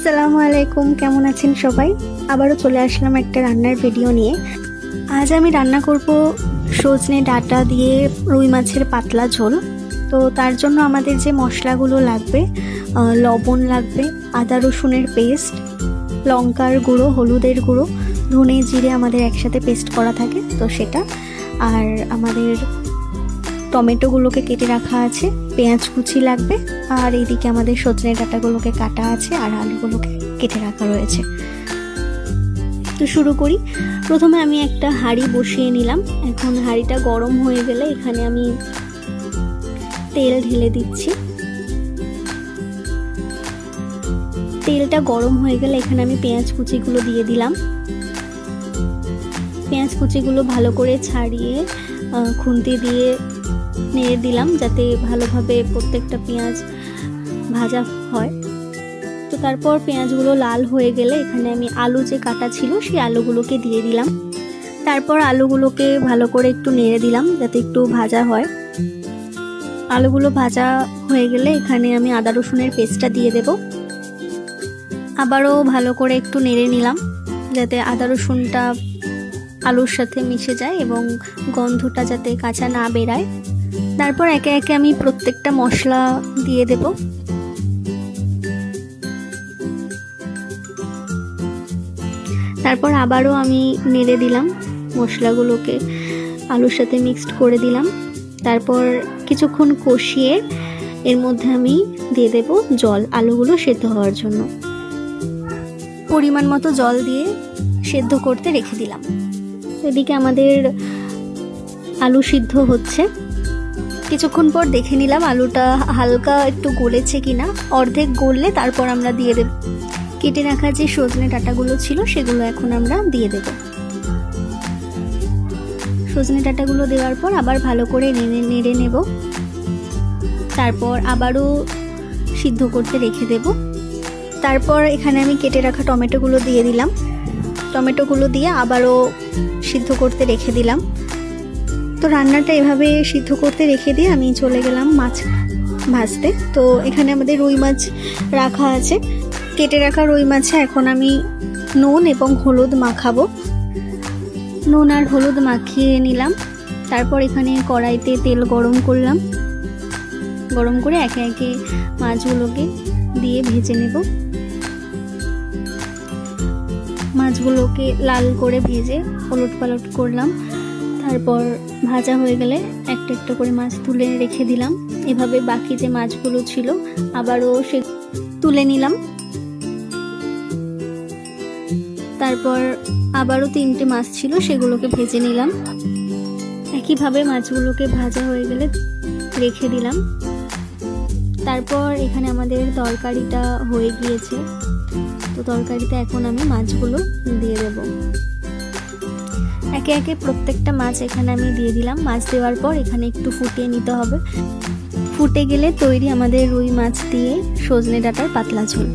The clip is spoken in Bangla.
আসসালামু আলাইকুম, কেমন আছেন সবাই? আবারও চলে আসলাম একটা রান্নার ভিডিও নিয়ে। আজ আমি রান্না করব সজনে ডাঁটা দিয়ে রুই মাছের পাতলা ঝোল। তো তার জন্য আমাদের যে মশলাগুলো লাগবে, লবণ লাগবে, আদা রসুনের পেস্ট, লঙ্কার গুঁড়ো, হলুদের গুঁড়ো, ধনে জিরে আমাদের একসাথে পেস্ট করা থাকে তো সেটা, আর আমাদের টমেটোগুলোকে কেটে রাখা আছে, পেঁয়াজ কুচি লাগবে, আর এইদিকে আমাদের সজনে ডাঁটাগুলোকে কাটা আছে আর আলুগুলোকে কেটে রাখা রয়েছে। তো শুরু করি। প্রথমে আমি একটা হাঁড়ি বসিয়ে নিলাম। এখন হাঁড়িটা গরম হয়ে গেলে এখানে আমি তেল ঢেলে দিচ্ছি। তেলটা গরম হয়ে গেলে এখানে আমি পেঁয়াজ কুচিগুলো দিয়ে দিলাম। পেঁয়াজ কুচিগুলো ভালো করে ছাড়িয়ে খুন্তি দিয়ে নেড়ে দিলাম যাতে ভালোভাবে প্রত্যেকটা পেঁয়াজ ভাজা হয়। তো তারপর পেঁয়াজগুলো লাল হয়ে গেলে এখানে আমি আলু যে কাটা ছিল সেই আলুগুলোকে দিয়ে দিলাম। তারপর আলুগুলোকে ভালো করে একটু নেড়ে দিলাম যাতে একটু ভাজা হয়। আলুগুলো ভাজা হয়ে গেলে এখানে আমি আদা রসুনের পেস্টটা দিয়ে দেব। আবারও ভালো করে একটু নেড়ে নিলাম যাতে আদা রসুনটা আলুর সাথে মিশে যায় এবং গন্ধটা যাতে কাঁচা না বেরায়। তারপর একে একে আমি প্রত্যেকটা মশলা দিয়ে দেব। তারপর আবারও আমি নেড়ে দিলাম, মশলাগুলোকে আলুর সাথে মিক্সড করে দিলাম। তারপর কিছুক্ষণ কষিয়ে এর মধ্যে আমি দিয়ে দেব জল, আলুগুলো সেদ্ধ হওয়ার জন্য। পরিমাণ মতো জল দিয়ে সেদ্ধ করতে রেখে দিলাম। এদিকে আমাদের আলু সিদ্ধ হচ্ছে। কিছুক্ষণ পর দেখে নিলাম আলুটা হালকা একটু গলেছে কিনা। অর্ধেক গললে তারপর আমরা দিয়ে দেব কেটে রাখা যে সজনে ডাঁটাগুলো ছিল সেগুলো এখন আমরা দিয়ে দেব। সজনে ডাঁটাগুলো দেওয়ার পর আবার ভালো করে নেড়ে নেব। তারপর আবারও সিদ্ধ করতে রেখে দেব। তারপর এখানে আমি কেটে রাখা টমেটোগুলো দিয়ে দিলাম। টমেটোগুলো দিয়ে আবারও সিদ্ধ করতে রেখে দিলাম। তো রান্নাটা এভাবে সিদ্ধ করতে রেখে দিয়ে আমি চলে গেলাম মাছ ভাজতে। তো এখানে আমাদের রুই মাছ রাখা আছে। কেটে রাখা রুই মাছে এখন আমি নুন এবং হলুদ মাখাবো। নুন আর হলুদ মাখিয়ে নিলাম। তারপর এখানে কড়াইতে তেল গরম করলাম। গরম করে একে একে মাছগুলোকে দিয়ে ভেজে নেব। মাছগুলোকে লাল করে ভেজে ওলট পালট করলাম। তারপর ভাজা হয়ে গেলে একটা একটা করে মাছ তুলে রেখে দিলাম। এভাবে বাকি যে মাছগুলো ছিল আবারও সে তুলে নিলাম। তারপর আবারও 3টে মাছ ছিল সেগুলোকে ভেজে নিলাম। একইভাবে মাছগুলোকে ভাজা হয়ে গেলে রেখে দিলাম। তারপর এখানে আমাদের তরকারিটা হয়ে গিয়েছে। তো তরকারিতে এখন আমি মাছগুলো দিয়ে দেব। একে একে প্রত্যেকটা মাছ এখানে আমি দিয়ে দিলাম। মাছ দেওয়ার পর এখানে একটু ফুটিয়ে নিতে হবে। ফুটে গেলে তৈরি আমাদের রুই মাছ দিয়ে সজনে ডাঁটার পাতলা ঝোল।